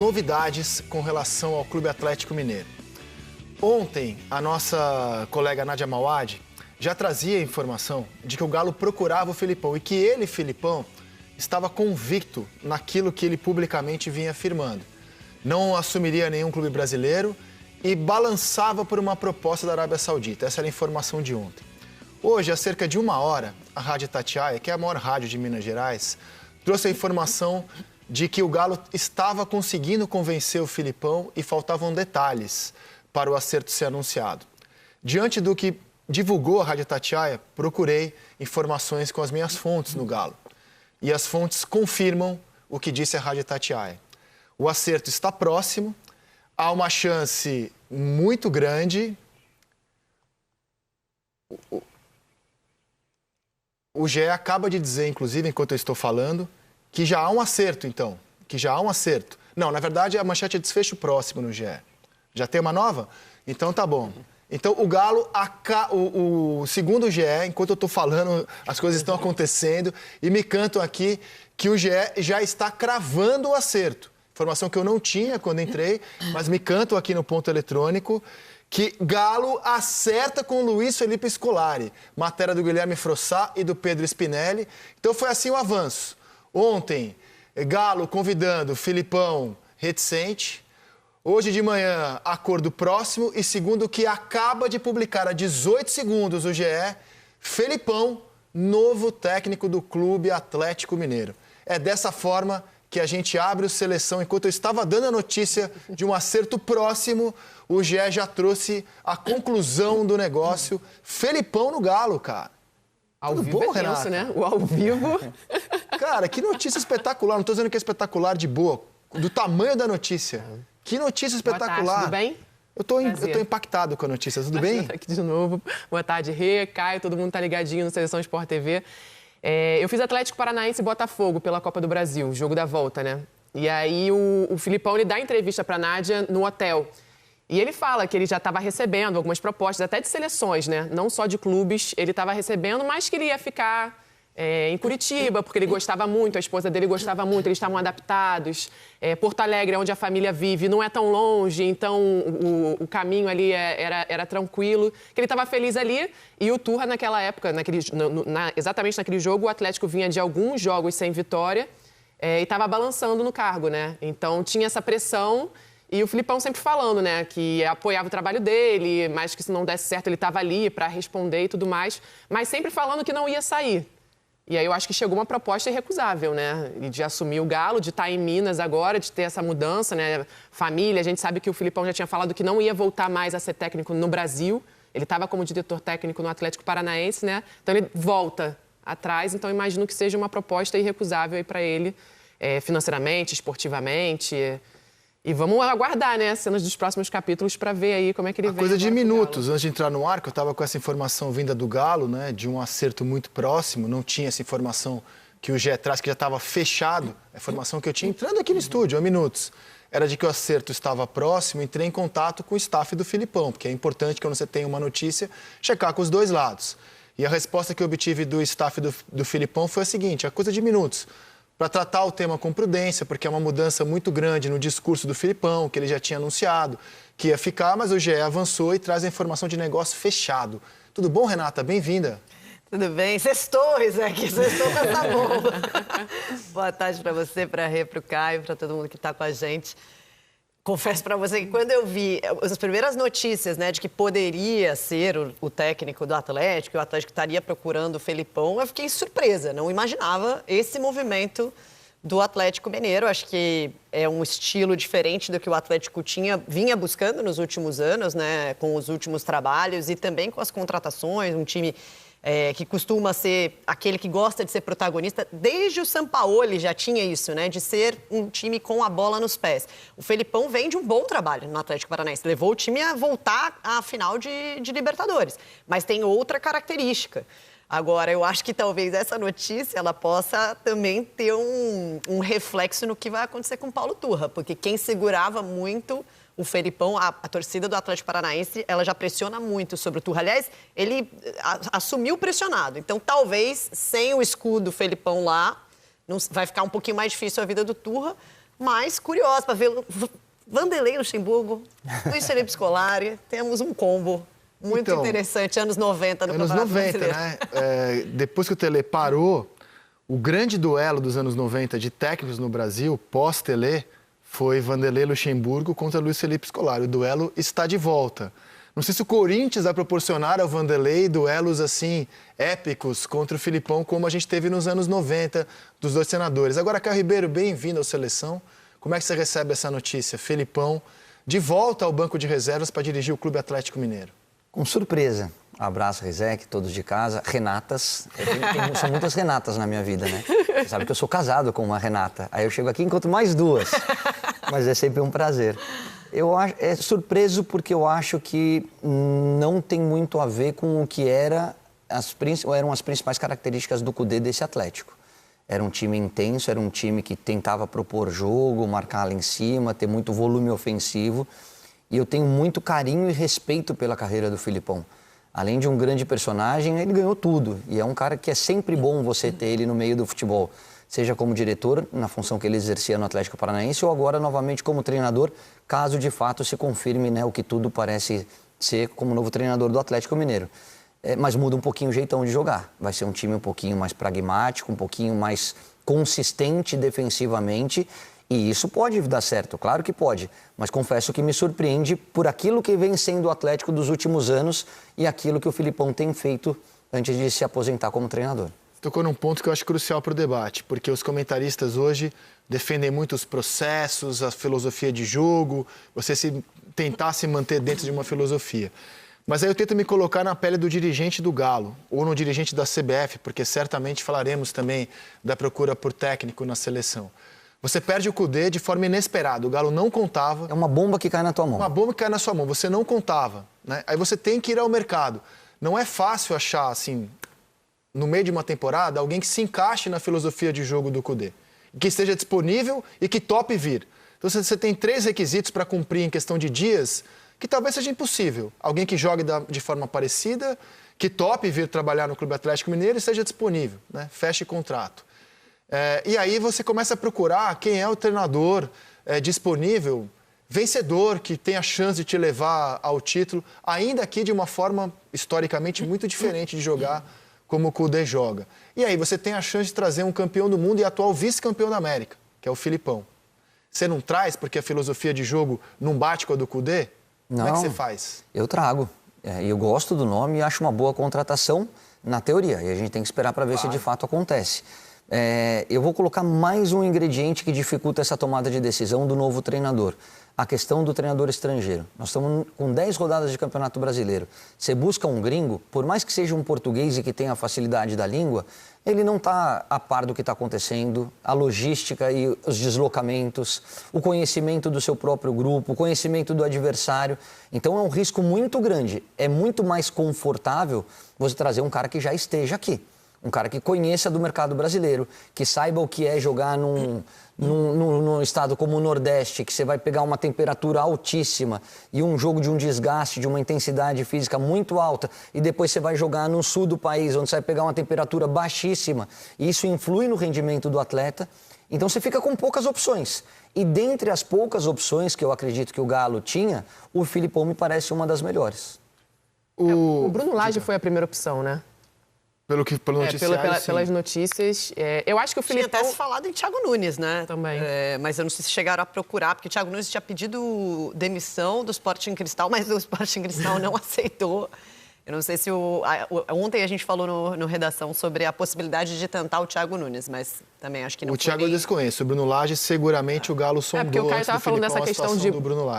novidades com relação ao Clube Atlético Mineiro. Ontem, a nossa colega Nádia Mauad já trazia a informação de que o Galo procurava o Felipão e que ele, Felipão, estava convicto naquilo que ele publicamente vinha afirmando. Não assumiria nenhum clube brasileiro e balançava por uma proposta da Arábia Saudita. Essa era a informação de ontem. Hoje, há cerca de uma hora, a Rádio Itatiaia, que é a maior rádio de Minas Gerais, trouxe a informação de que o Galo estava conseguindo convencer o Felipão e faltavam detalhes para o acerto ser anunciado. Diante do que divulgou a Rádio Itatiaia, procurei informações com as minhas fontes no Galo. E as fontes confirmam o que disse a Rádio Itatiaia. O acerto está próximo, há uma chance muito grande. O GE acaba de dizer, inclusive, enquanto eu estou falando, que já há um acerto, então. Que já há um acerto. Não, na verdade, a manchete é desfecho próximo no GE. Já tem uma nova? Então tá bom. Então o Galo, segundo o GE, enquanto eu estou falando, as coisas estão acontecendo, e me cantam aqui que o GE já está cravando o acerto. Informação que eu não tinha quando entrei, mas me cantam aqui no ponto eletrônico que Galo acerta com o Luiz Felipe Scolari. Matéria do Guilherme Frossá e do Pedro Spinelli. Então foi assim o avanço. Ontem, Galo convidando Felipão reticente. Hoje de manhã, acordo próximo. E segundo o que acaba de publicar há 18 segundos o GE, Felipão, novo técnico do Clube Atlético Mineiro. É dessa forma que a gente abre o Seleção. Enquanto eu estava dando a notícia de um acerto próximo, o GE já trouxe a conclusão do negócio. Felipão no Galo, cara. Ao vivo é tenso, né? O ao vivo. Cara, que notícia espetacular. Não estou dizendo que é espetacular de boa, do tamanho da notícia. Que notícia espetacular. Boa tarde, tudo bem? Eu tô impactado com a notícia, tudo bem? Aqui de novo. Boa tarde, Rê, Caio, todo mundo tá ligadinho no Seleção Sport TV. Eu fiz Atlético Paranaense e Botafogo pela Copa do Brasil, jogo da volta, né? E aí o Felipão, ele dá entrevista pra Nádia no hotel. E ele fala que ele já estava recebendo algumas propostas, até de seleções, né? Não só de clubes, ele estava recebendo, mas que ele ia ficar em Curitiba, porque ele gostava muito, a esposa dele gostava muito, eles estavam adaptados. Porto Alegre, onde a família vive, não é tão longe, então o caminho ali era tranquilo, que ele estava feliz ali. E o Turra, naquela época, exatamente naquele jogo, o Atlético vinha de alguns jogos sem vitória e estava balançando no cargo, né? Então tinha essa pressão. E o Felipão sempre falando, né, que apoiava o trabalho dele, mas que se não desse certo ele estava ali para responder e tudo mais, mas sempre falando que não ia sair. E aí eu acho que chegou uma proposta irrecusável, né, de assumir o Galo, de estar em Minas agora, de ter essa mudança, né, família. A gente sabe que o Felipão já tinha falado que não ia voltar mais a ser técnico no Brasil. Ele estava como diretor técnico no Atlético Paranaense, né, então ele volta atrás. Então imagino que seja uma proposta irrecusável aí para ele, financeiramente, esportivamente. E vamos aguardar, né, as cenas dos próximos capítulos para ver aí como é que ele vem. Coisa de minutos. Antes de entrar no ar, que eu estava com essa informação vinda do Galo, né, de um acerto muito próximo. Não tinha essa informação que o GE traz, que já estava fechado. A informação que eu tinha entrando aqui no estúdio, há minutos, era de que o acerto estava próximo. Entrei em contato com o staff do Felipão, porque é importante, quando você tem uma notícia, checar com os dois lados. E a resposta que eu obtive do staff do Felipão foi a seguinte: a coisa de minutos. Para tratar o tema com prudência, porque é uma mudança muito grande no discurso do Felipão, que ele já tinha anunciado que ia ficar, mas o GE avançou e traz a informação de negócio fechado. Tudo bom, Renata? Bem-vinda. Tudo bem? Sextou, Isaac. Sextou com essa bomba. Boa tarde para você, para a Rê, para o Caio, para todo mundo que está com a gente. Confesso para você que quando eu vi as primeiras notícias, né, de que poderia ser o técnico do Atlético, e o Atlético estaria procurando o Felipão, eu fiquei surpresa. Não imaginava esse movimento do Atlético Mineiro. Acho que é um estilo diferente do que o Atlético vinha buscando nos últimos anos, né, com os últimos trabalhos e também com as contratações, um time que costuma ser aquele que gosta de ser protagonista. Desde o Sampaoli já tinha isso, né? De ser um time com a bola nos pés. O Felipão vem de um bom trabalho no Atlético Paranaense. Levou o time a voltar à final de Libertadores. Mas tem outra característica. Agora, eu acho que talvez essa notícia ela possa também ter um reflexo no que vai acontecer com o Paulo Turra. Porque quem segurava muito o Felipão, a torcida do Atlético Paranaense, ela já pressiona muito sobre o Turra. Aliás, ele assumiu pressionado. Então, talvez, sem o escudo Felipão lá, vai ficar um pouquinho mais difícil a vida do Turra. mas curiosa para ver Vanderlei Luxemburgo, Luiz Felipe Scolari, temos um combo muito interessante, anos 90 no Campeonato Brasileiro. Anos 90, né? Depois que o Tele parou, o grande duelo dos anos 90 de técnicos no Brasil, pós-Tele, foi Vanderlei Luxemburgo contra Luiz Felipe Scolari. O duelo está de volta. Não sei se o Corinthians vai proporcionar ao Vanderlei duelos assim épicos contra o Filipão, como a gente teve nos anos 90 dos dois treinadores. Agora, Caio Ribeiro, bem-vindo à Seleção. Como é que você recebe essa notícia? Felipão de volta ao banco de reservas para dirigir o Clube Atlético Mineiro. Com surpresa. Abraço, Rizek, todos de casa. Renatas. São muitas Renatas na minha vida, né? Você sabe que eu sou casado com uma Renata. Aí eu chego aqui e encontro mais duas. Mas é sempre um prazer. É surpreso porque eu acho que não tem muito a ver com o que eram as principais características do Cudê desse Atlético. Era um time intenso, era um time que tentava propor jogo, marcar lá em cima, ter muito volume ofensivo. E eu tenho muito carinho e respeito pela carreira do Filipão. Além de um grande personagem, ele ganhou tudo. E é um cara que é sempre bom você ter ele no meio do futebol. Seja como diretor, na função que ele exercia no Atlético Paranaense, ou agora novamente como treinador, caso de fato se confirme, né, o que tudo parece ser como novo treinador do Atlético Mineiro. Mas muda um pouquinho o jeitão de jogar. Vai ser um time um pouquinho mais pragmático, um pouquinho mais consistente defensivamente. E isso pode dar certo, claro que pode. Mas confesso que me surpreende por aquilo que vem sendo o Atlético dos últimos anos e aquilo que o Filipão tem feito antes de se aposentar como treinador. Tocou num ponto que eu acho crucial para o debate, porque os comentaristas hoje defendem muito os processos, a filosofia de jogo, você tentar se manter dentro de uma filosofia. Mas aí eu tento me colocar na pele do dirigente do Galo, ou no dirigente da CBF, porque certamente falaremos também da procura por técnico na seleção. Você perde o Cudê de forma inesperada, o Galo não contava. É uma bomba que cai na tua mão. Uma bomba que cai na sua mão, você não contava, né? Aí você tem que ir ao mercado. Não é fácil achar, assim, no meio de uma temporada, alguém que se encaixe na filosofia de jogo do Cudê, que esteja disponível e que tope vir. Então você tem 3 requisitos para cumprir em questão de dias, que talvez seja impossível. Alguém que jogue de forma parecida, que tope vir trabalhar no Clube Atlético Mineiro e seja disponível, né? Feche contrato. E aí você começa a procurar quem é o treinador disponível, vencedor, que tem a chance de te levar ao título, ainda aqui de uma forma historicamente muito diferente de jogar como o Cudê joga. E aí você tem a chance de trazer um campeão do mundo e atual vice-campeão da América, que é o Filipão. Você não traz porque a filosofia de jogo não bate com a do Cudê? Não, como é que você faz? Eu trago. Eu gosto do nome e acho uma boa contratação na teoria. E a gente tem que esperar para ver se de fato acontece. Eu vou colocar mais um ingrediente que dificulta essa tomada de decisão do novo treinador. A questão do treinador estrangeiro. Nós estamos com 10 rodadas de Campeonato Brasileiro. Você busca um gringo, por mais que seja um português e que tenha a facilidade da língua, ele não está a par do que está acontecendo, a logística e os deslocamentos, o conhecimento do seu próprio grupo, o conhecimento do adversário. Então é um risco muito grande. É muito mais confortável você trazer um cara que já esteja aqui. Um cara que conheça do mercado brasileiro, que saiba o que é jogar num estado como o Nordeste, que você vai pegar uma temperatura altíssima e um jogo de um desgaste, de uma intensidade física muito alta, e depois você vai jogar no sul do país, onde você vai pegar uma temperatura baixíssima, e isso influi no rendimento do atleta. Então você fica com poucas opções. E dentre as poucas opções que eu acredito que o Galo tinha, o Filipão me parece uma das melhores. O Bruno Lage foi a primeira opção, né? Pelo noticiário, pelas notícias. Eu acho que o Filipão... Tinha até se falado em Thiago Nunes, né? Também. Mas eu não sei se chegaram a procurar, porque o Thiago Nunes tinha pedido demissão do Sporting Cristal, mas o Sporting Cristal não aceitou. Eu não sei se ontem a gente falou no Redação sobre a possibilidade de tentar o Thiago Nunes, mas também acho que não O Thiago eu desconheço. O Bruno Lage, seguramente o Galo sondou porque o Caio estava falando dessa questão de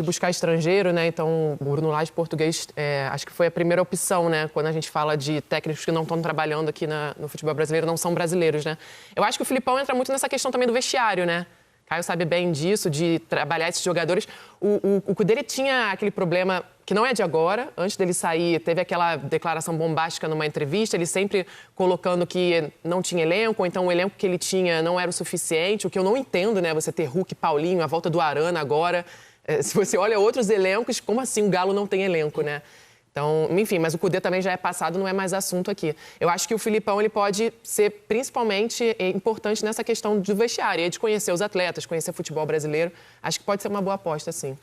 buscar estrangeiro, né? Então, o Bruno Lage, português, acho que foi a primeira opção, né? Quando a gente fala de técnicos que não estão trabalhando aqui no futebol brasileiro, não são brasileiros, né? Eu acho que o Filipão entra muito nessa questão também do vestiário, né? Caio sabe bem disso, de trabalhar esses jogadores. O Cudê, ele tinha aquele problema que não é de agora. Antes dele sair, teve aquela declaração bombástica numa entrevista, ele sempre colocando que não tinha elenco, ou então o elenco que ele tinha não era o suficiente, o que eu não entendo, né? Você ter Hulk, Paulinho, a volta do Arana agora. Se você olha outros elencos, como assim o Galo não tem elenco, né? Então, enfim, mas o Cudê também já é passado, não é mais assunto aqui. Eu acho que o Filipão ele pode ser principalmente importante nessa questão do vestiário, de conhecer os atletas, conhecer futebol brasileiro. Acho que pode ser uma boa aposta, sim.